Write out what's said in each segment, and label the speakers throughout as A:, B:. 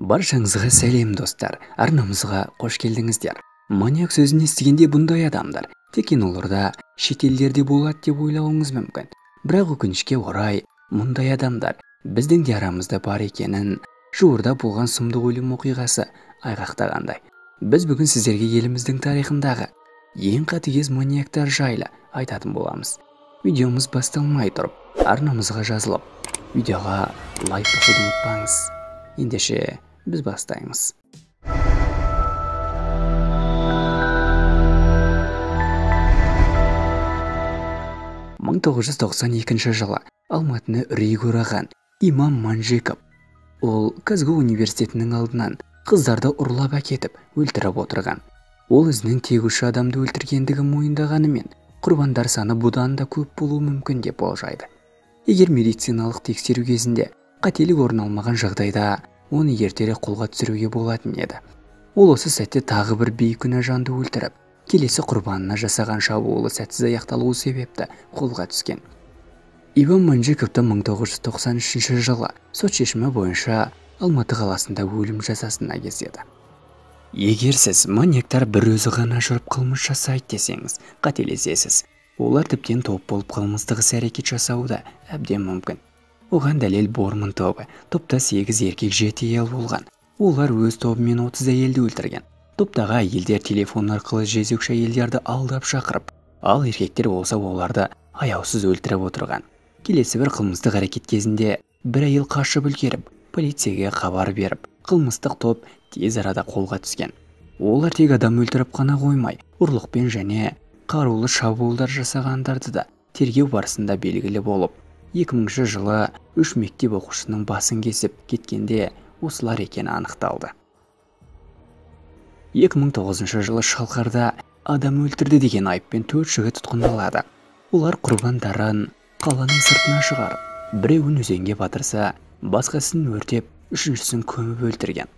A: Баршаңызға сәлем достар, арнамызға қош келдіңіздер. Маньяк сөзін естігенде бұндай адамдар тек киноларда, шетелдерде болады деп ойлауыңыз мүмкін. Бірақ өкінішке орай, мұндай адамдар біздің де арамызда бар екенін жуырда болған сұмдық өлім оқиғасы айғақтағандай. Біз бүгін сіздерге еліміздің тарихындағы ең қатыгез маньяктар жайлы айтатын боламыз. Видеомыз басталмай тұрып, арнамызға жазылып, видеоға лайк басуды ұмытпаңыз. Ендеше біз бастаймыз. Мың 1992 жылы Алматыны үрей ораған Имам Манжиков. Ол Казгу университетінің алдынан қыздарды ұрлап әкетіп, өлтіріп отырған. Ол өзінің тегуші адамды өлтіргендігі мойындағанымен, құрбандар саны бұдан да көп болуы мүмкін деп болжайды. Егер медициналық тексеру кезінде қателік орын алмаған жағдайда, оны ертерек қолға түсіруге болатын еді. Ол осы сәтте тағы бір бейкүнә жанды өлтіріп, келесі құрбанына жасаған шабуылы сәтсіз аяқталуы себепті қолға түскен. Имам Манжиковты 1993 жылы сот шешімі бойынша Алматы қаласында өлім жазасына кеседі. Егер сіз маньяктар бір өзі ғана жүріп қылмыс жасайды десеңіз, қателесесіз. Олар тіптен топ болып қылмыстық іс-әрекет жасауы әбден мүмкін. Оған дәлел Борман тобы. Топта 8 еркек 7 әйел болған. Олар өз тобымен 30 әйелді өлтірген. Топтағы әйелдер телефон арқылы жезөкше әйелдерді алдап шақырып, ал еркектер болса оларды аяусыз өлтіріп отырған. Келесі бір қылмыстық әрекет кезінде бір әйел қашып үлгеріп, полицияға хабар беріп, қылмыстық топ тез арада қолға түскен. Олар тек адам өлтіріп қана қоймай, ұрлықпен және қарулы шабуылдар жасағандарды да тергеу барысында белгілі болып, 2000 жылы 3 мектеп оқушысының басын кесіп кеткенде осылар екені анықталды. 2009 жылы Шалқарда адам өлтірді деген айыппен 4 жігіт тұтқындалады. Олар құрбандарын қаланың сыртына шығарып, біреуін өзенге батырса, басқасын өртеп, үшіншісін көміп өлтірген.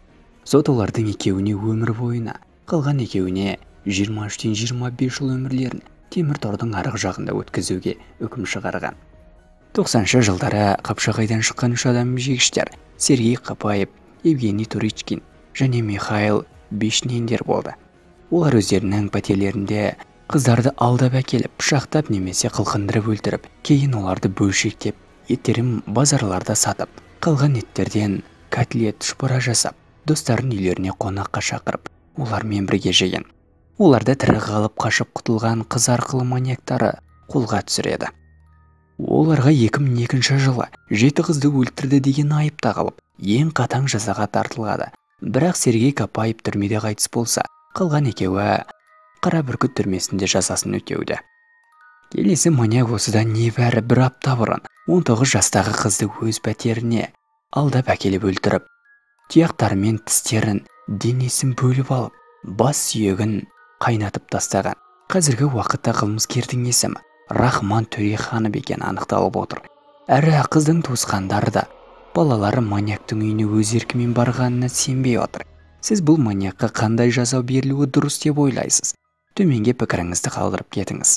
A: Сот олардың екеуіне өмір бойына, қалған екеуіне 23-25 жыл өмірлерін темір тордың арғы жағында өткізуге үкім шығарған. 90 жылдары Қапшағайдан шыққан 3 адам жегіштер Сергей Қапаев, Евгений Туричкин және Михаил Бешнендер болды. Олар өздерінің пәтерлерінде қыздарды алдап әкеліп, пышақтап немесе қылқындырып өлтіріп, кейін оларды бөлшектеп, еттерін базарларда сатып, қалған еттерден котлет, шпора жасап, достарын үйлеріне қонаққа шақырып, олармен бірге жеген. Оларды тірі қалып қашып құтылған қыз арқылы маньяктары қолға түсіреді. Оларға 2002 жылы 7 қызды өлтірді деген айып тағылып, ең қатаң жазаға тартылады. Бірақ Сергей Қапаев түрмеде қайтыс болса, қалған екеуі Қара бүркіт түрмесінде жазасын өтеуде. Келесі маньяк осыдан небәрі бір апта бұрын 19 жастағы қызды өз пәтеріне алдап әкеліп өлтіріп, тұяқтары мен тістерін, денесін бөліп алып, бас сүйегін қайнатып тастаған. Қазіргі уақытта қылмыскердің есімі Рахман Төреханов екені анықталып отыр. Әрі қыздың туысқандары да балалары маньяктың үйіне өз еркімен барғанына сенбей отыр. Сіз бұл маньякқа қандай жаза берілуі дұрыс деп ойлайсыз? Төменге пікіріңізді қалдырып кетіңіз.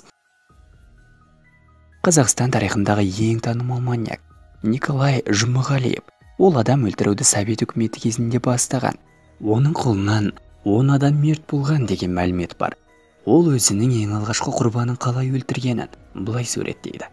A: Қазақстан тарихындағы ең танымал маньяк Николай Жұмағалиев. Ол адам өлтіруді Совет үкіметі кезінде бастаған. Оның қолынан 10 адам мерт болған деген мәлімет бар. Ол өзінің ең алғашқы құрбанын қалай өлтіргенін былай суреттейді.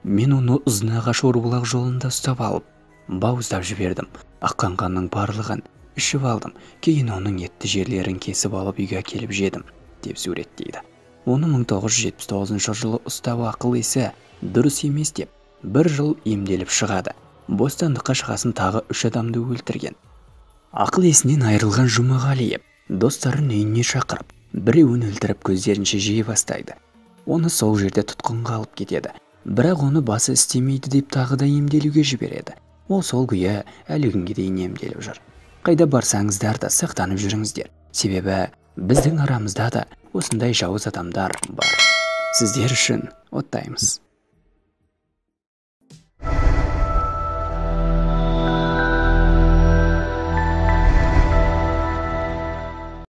A: Мен оны Ұзынағаш Орбұлақ жолында ұстап алып, бауыздап жібердім. Аққан қанның барлығын ішіп алдым. Кейін оның етті жерлерін кесіп алып үйге әкеліп жедім, деп суреттейді. Оны 1979 жылы ұстау ақыл есі дұрыс емес деп, 1 жыл емделіп шығады. Бостандыққа шығасын тағы 3 адамды өлтірген. Ақыл есінен айырылған Жұмағалиев достарын үйіне шақырып, біреуін өлтіріп көздерінше жей бастайды. Оны сол жерде тұтқынға алып кетеді. Бірақ оны басы істемейді деп тағы да емделуге жібереді. Ол сол күйі әлі күнге дейін емделіп жүр. Қайда барсаңыздар да сақтанып жүріңіздер. Себебі біздің арамызда да осындай жауыз адамдар бар. Сіздер үшін оттаймыз.